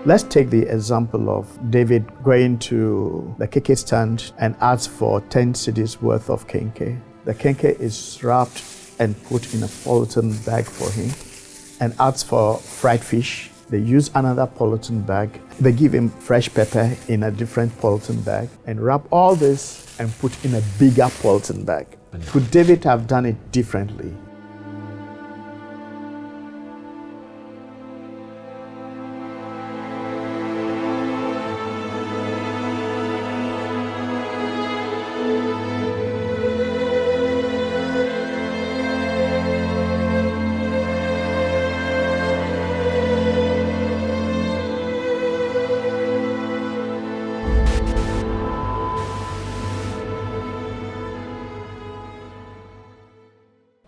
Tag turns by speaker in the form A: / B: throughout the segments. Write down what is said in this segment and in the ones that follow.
A: Let's take the example of David going to the keke stand and asks for 10 cedis worth of kenke. The kenke is wrapped and put in a polythene bag for him, and asks for fried fish. They use another polythene bag. They give him fresh pepper in a different polythene bag and wrap all this and put in a bigger polythene bag. Could David have done it differently?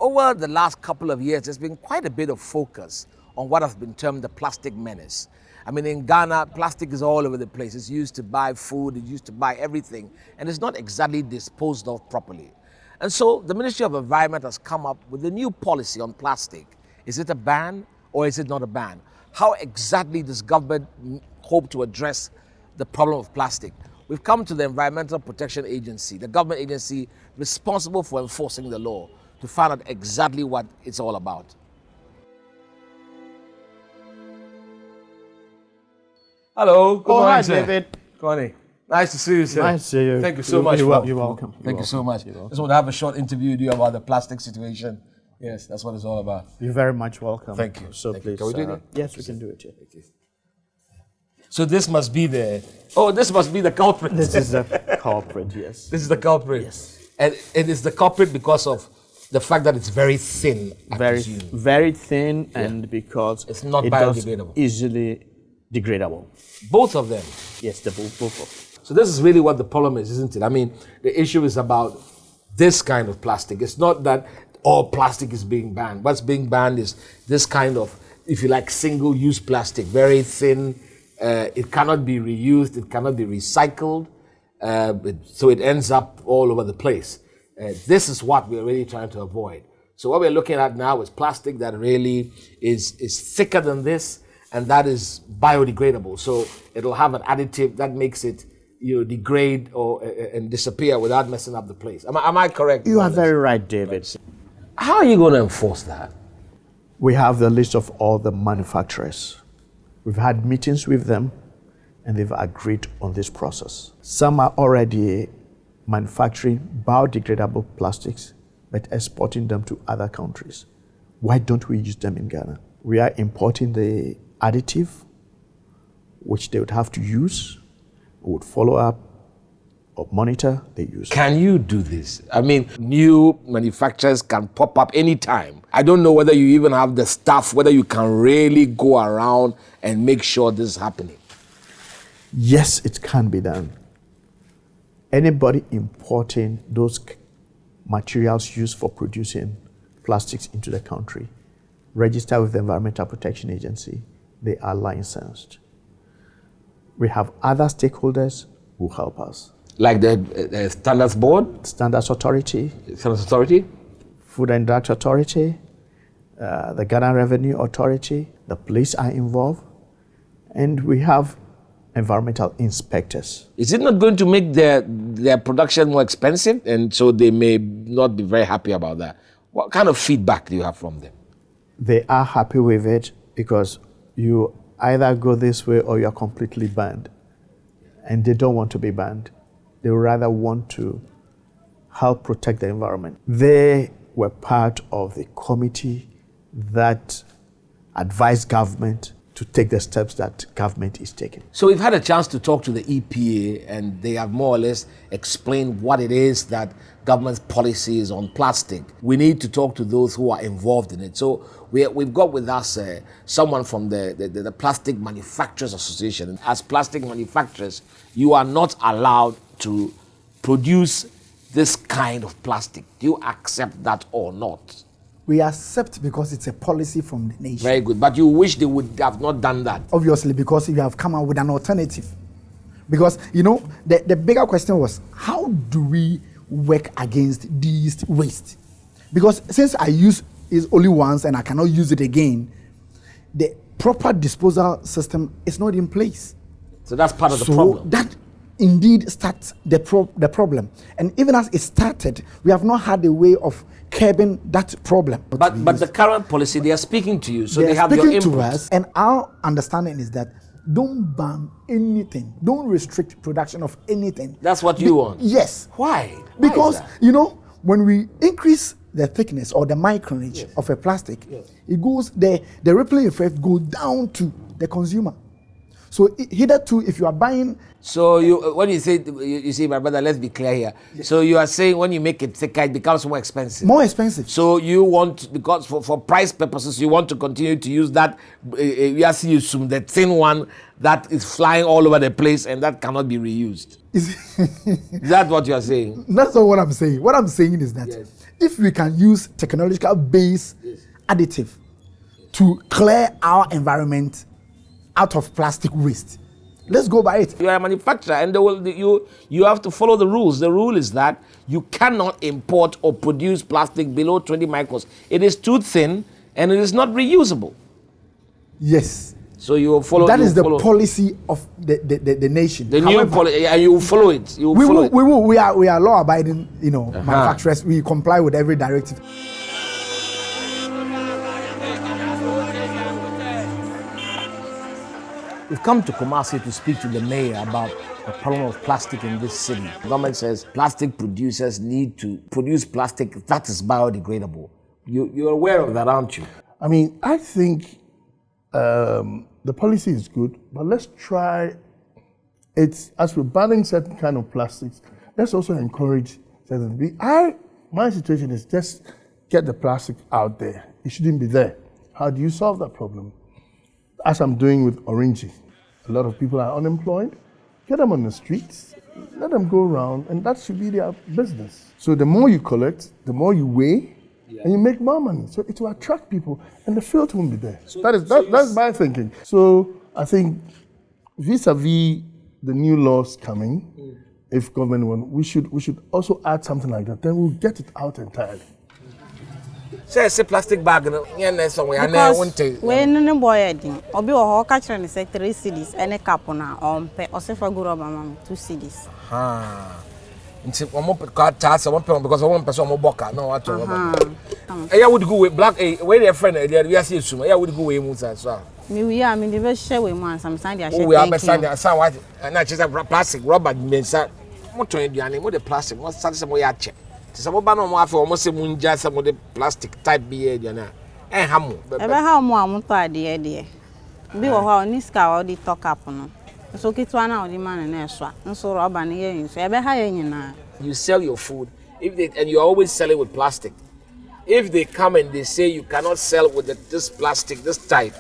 B: Over the last couple of years, there's been quite a bit of focus on what has been termed the plastic menace. I mean, in Ghana, plastic is all over the place. It's used to buy food, it's used to buy everything, and it's not exactly disposed of properly. And so the Ministry of Environment has come up with a new policy on plastic. Is it a ban or is it not a ban? How exactly does government hope to address the problem of plastic? We've come to the Environmental Protection Agency, the government agency responsible for enforcing the law, to find out exactly what it's all about. Hello, good morning,
A: hi,
B: sir.
A: David.
B: Good morning. Nice to see you, sir.
A: Nice to see you.
B: Thank you so much.
A: You're welcome.
B: Thank you so much. Just want to have a short interview with you about the plastic situation. Yes, that's what it's all about.
A: You're very much welcome.
B: Thank you.
A: So
B: Thank you.
A: please.
B: Can we do it?
A: Yes, we can do it. Yeah.
B: Thank you. So this must be the, this must be the culprit.
A: This is the culprit, yes.
B: This is the culprit.
A: Yes.
B: And it is the culprit because of the fact that it's very thin, I presume.
A: Very thin, and because
B: It's not
A: it
B: biodegradable.
A: easily degradable.
B: Both of them.
A: Yes, the both of them.
B: So this is really what the problem is, isn't it? I mean, the issue is about this kind of plastic. It's not that all plastic is being banned. What's being banned is this kind of, if you like, single-use plastic, very thin. It cannot be reused. It cannot be recycled. So it ends up all over the place. This is what we're really trying to avoid. So what we're looking at now is plastic that really is thicker than this, and that is biodegradable. So it'll have an additive that makes it degrade or and disappear without messing up the place. Am I correct?
A: You are very right, David.
B: How are you going to enforce that?
A: We have the list of all the manufacturers. We've had meetings with them, and they've agreed on this process. Some are already manufacturing biodegradable plastics, but exporting them to other countries. Why don't we use them in Ghana? We are importing the additive, which they would have to use. We would follow up or monitor the use.
B: Can you do this? I mean, new manufacturers can pop up anytime. I don't know whether you even have the staff, whether you can really go around and make sure this is happening.
A: Yes, it can be done. Anybody importing those materials used for producing plastics into the country, register with the Environmental Protection Agency. They are licensed. We have other stakeholders who help us.
B: Like the Standards Board?
A: Standards Authority.
B: Standards Authority?
A: Food and Drug Authority, the Ghana Revenue Authority, the police are involved, and we have environmental inspectors.
B: Is it not going to make their production more expensive? And so they may not be very happy about that. What kind of feedback do you have from them?
A: They are happy with it because you either go this way or you're completely banned. And they don't want to be banned. They rather want to help protect the environment. They were part of the committee that advised government to take the steps that government is taking.
B: So we've had a chance to talk to the EPA, and they have more or less explained what it is that government's policy is on plastic. We need to talk to those who are involved in it. So we've got with us someone from the Plastic Manufacturers Association. As plastic manufacturers, you are not allowed to produce this kind of plastic. Do you accept that or not?
C: We accept because it's a policy from the nation.
B: Very good. But you wish they would have not done that?
C: Obviously, because you have come out with an alternative. Because, the bigger question was, how do we work against these waste? Because since I use it only once and I cannot use it again, the proper disposal system is not in place.
B: So that's part of the
C: So
B: problem.
C: that indeed starts the problem. And even as it started, we have not had a way of curbing that problem.
B: But the current policy, they are speaking to you, so
C: They
B: they
C: are
B: have your
C: speaking to
B: input.
C: us, and our understanding is that don't ban anything, don't restrict production of anything.
B: That's what you want.
C: Yes.
B: Why? Why is
C: Because,
B: that?
C: you know, when we increase the thickness or the micronage of a plastic, it goes, the rippling effect goes down to the consumer. So hitherto, if you are buying...
B: So you, when you say, you see, my brother, let's be clear here. Yes. So you are saying when you make it thicker, it becomes more expensive.
C: More expensive.
B: So you want, because for price purposes, you want to continue to use that, you assume the thin one that is flying all over the place and that cannot be reused. Is that what you are saying?
C: That's not what I'm saying. What I'm saying is that if we can use technological-based additive to clear our environment out of plastic waste, let's go by it.
B: You are a manufacturer and you have to follow the rules. The rule is that you cannot import or produce plastic below 20 microns. It is too thin and it is not reusable.
C: Yes.
B: So you will follow.
C: That is the policy of the nation.
B: The new policy, and you will follow it. You will follow it.
C: We are law-abiding, manufacturers. We comply with every directive.
B: We've come to Kumasi to speak to the mayor about the problem of plastic in this city. The government says plastic producers need to produce plastic that is biodegradable. You're aware of that, aren't you?
D: I mean, I think the policy is good, but let's try it. As we're banning certain kind of plastics, let's also encourage certain. My situation is just get the plastic out there. It shouldn't be there. How do you solve that problem? As I'm doing with Orange, a lot of people are unemployed. Get them on the streets, let them go around, and that should be their business. So the more you collect, the more you weigh, and you make more money. So it will attract people, and the filth won't be there. So that's my thinking. So I think vis-a-vis the new laws coming, if government want, we should also add something like that. Then we'll get it out entirely.
B: Say plastic bag no somewhere
E: because when no boy din obi wo ka kire ne say 3 cedis ene cap na ompe osefa guru mama 2 cedis
B: nti omo ka tax omo pe because omo person omo boka no what to eya would go with black where their friend there we see assume eya would go with mu so
E: me we are me dey be share we mu ansam stand dey share
B: we are be stand there what na chese plastic rubber mensa mo ton aduane mo the plastic mo start say mo ya che some ba no mo afa o se munja some the plastic type be here na hamu
E: e be ha mo amuto ade de bi wo ha oni ska o di talk up no so kitwa na o di man na eso nso rubber na ye so e be ha ye nyina.
B: You sell your food and you always sell it with plastic. If they come and they say you cannot sell with this plastic, this type,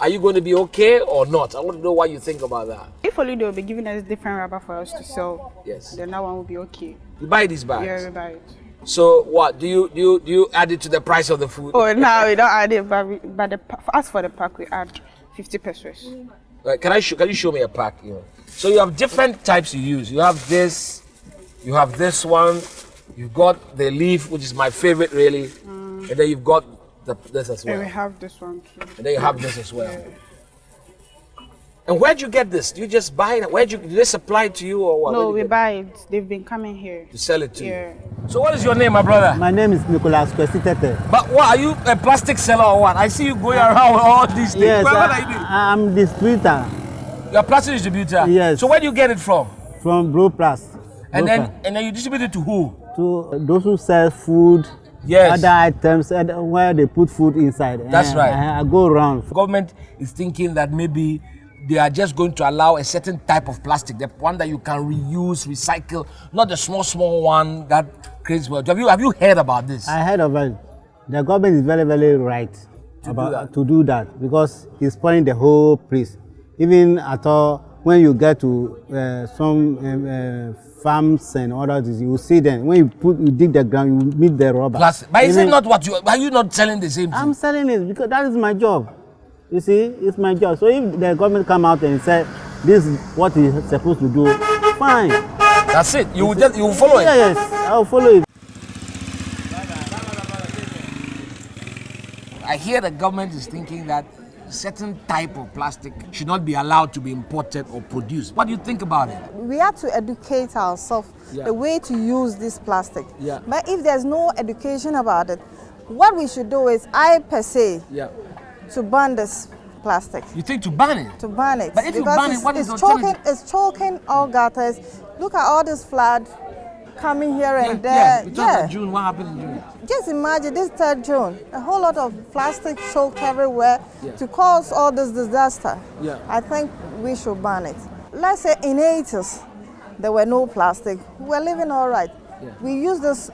B: are you going to be okay or not? I want to know what you think about that.
F: If only they will be giving us different rubber for us to sell, then that one will be okay.
B: You buy these bags?
F: Yeah, we buy it.
B: So what do you add it to the price of the food?
F: Oh, no, we don't add it, but as for the pack, we add 50 pesos.
B: Can you show me a pack? So you have different types you use. You have this one. You've got the leaf, which is my favorite really, and then you've got this as well.
F: And we have this one too.
B: And then you have this as well. Yeah. And where'd you get this? Do you just buy it? Did they supply it to you or what?
F: No, we buy it. They've been coming here
B: to sell it to you. So what is your name, my brother?
G: My name is Nicholas Kwesitete.
B: But what, are you a plastic seller or what? I see you going around with all these things.
G: Yes,
B: what are you doing?
G: I'm distributor.
B: You're a plastic distributor?
G: Yes.
B: So where do you get it from?
G: From Blue Plus.
B: And then you distribute it to who?
G: To those who sell food, other items, where they put food inside.
B: That's right.
G: I go around.
B: The government is thinking that maybe they are just going to allow a certain type of plastic, the one that you can reuse, recycle, not the small one that creates wealth. Have you heard about this?
G: I heard of it. The government is very, very right to do that because it's spoiling the whole place. Even at all, when you get to some farms and others, you will see them. When you dig the ground, you meet the rubber.
B: Plastic. But is it not what are you not selling the same thing?
G: I'm selling it because that is my job. You see, it's my job. So if the government come out and say this is what it's supposed to do, fine.
B: That's it. You will follow it.
G: Yes, I will follow it.
B: I hear the government is thinking that a certain type of plastic should not be allowed to be imported or produced. What do you think about it?
H: We have to educate ourselves the way to use this plastic.
B: Yeah.
H: But if there's no education about it, what we should do is, I per se, to ban this plastic.
B: You think to ban it?
H: To ban it.
B: But if you
H: Because
B: ban it, what is the
H: choking,
B: alternative?
H: it's choking all gutters. Look at all this flood coming here and there.
B: Yeah. We talked about June. What happened in June?
H: Just imagine this 3rd June, a whole lot of plastic choked everywhere to cause all this disaster.
B: Yeah.
H: I think we should ban it. Let's say in 80s, there were no plastic. We were living all right.
B: Yeah.
H: We use this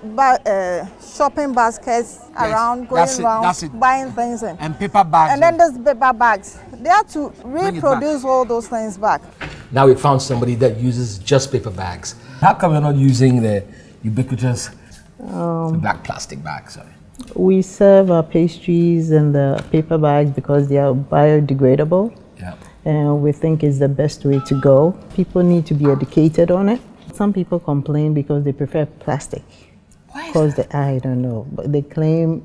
H: shopping baskets around, going around, buying things in.
B: And paper bags.
H: And then there's paper bags. They have to reproduce all those things back.
B: Now we found somebody that uses just paper bags. How come you're not using the ubiquitous the black plastic bags? Sorry.
I: We serve our pastries in the paper bags because they are biodegradable.
B: Yeah.
I: And we think it's the best way to go. People need to be educated on it. Some people complain because they prefer plastic. Because I don't know, but they claim,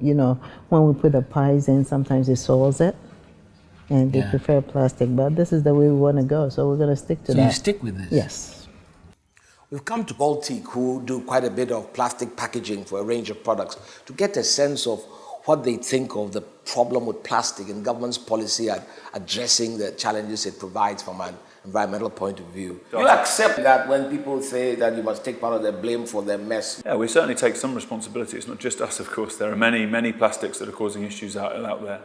I: when we put the pies in, sometimes it soils it. And they prefer plastic, but this is the way we want to go, so we're going to stick to that.
B: So you stick with this?
I: Yes.
B: We've come to Baltic, who do quite a bit of plastic packaging for a range of products, to get a sense of what they think of the problem with plastic and government's policy at addressing the challenges it provides from an environmental point of view. Do you accept that when people say that you must take part of the blame for their mess?
J: Yeah, we certainly take some responsibility. It's not just us, of course. There are many, many plastics that are causing issues out there.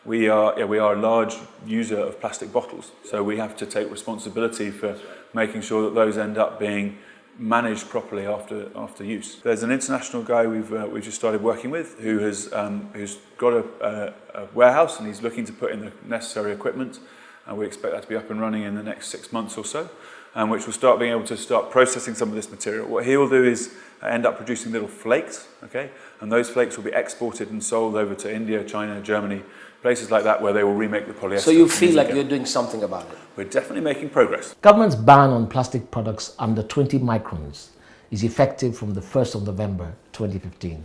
J: We are a large user of plastic bottles, so we have to take responsibility for making sure that those end up being managed properly after use. There's an international guy we've just started working with who's got a warehouse, and he's looking to put in the necessary equipment, and we expect that to be up and running in the next 6 months or so, which will start being able to start processing some of this material. What he will do is end up producing little flakes, okay, and those flakes will be exported and sold over to India, China, Germany, places like that, where they will remake the polyester.
B: So you feel like you're doing something about it?
J: We're definitely making progress.
B: Government's ban on plastic products under 20 microns is effective from the 1st of November 2015.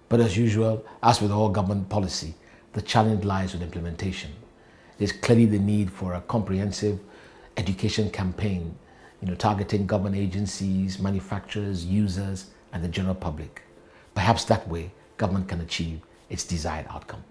B: But as usual, as with all government policy, the challenge lies with implementation. There's clearly the need for a comprehensive education campaign, targeting government agencies, manufacturers, users, and the general public. Perhaps that way, government can achieve its desired outcome.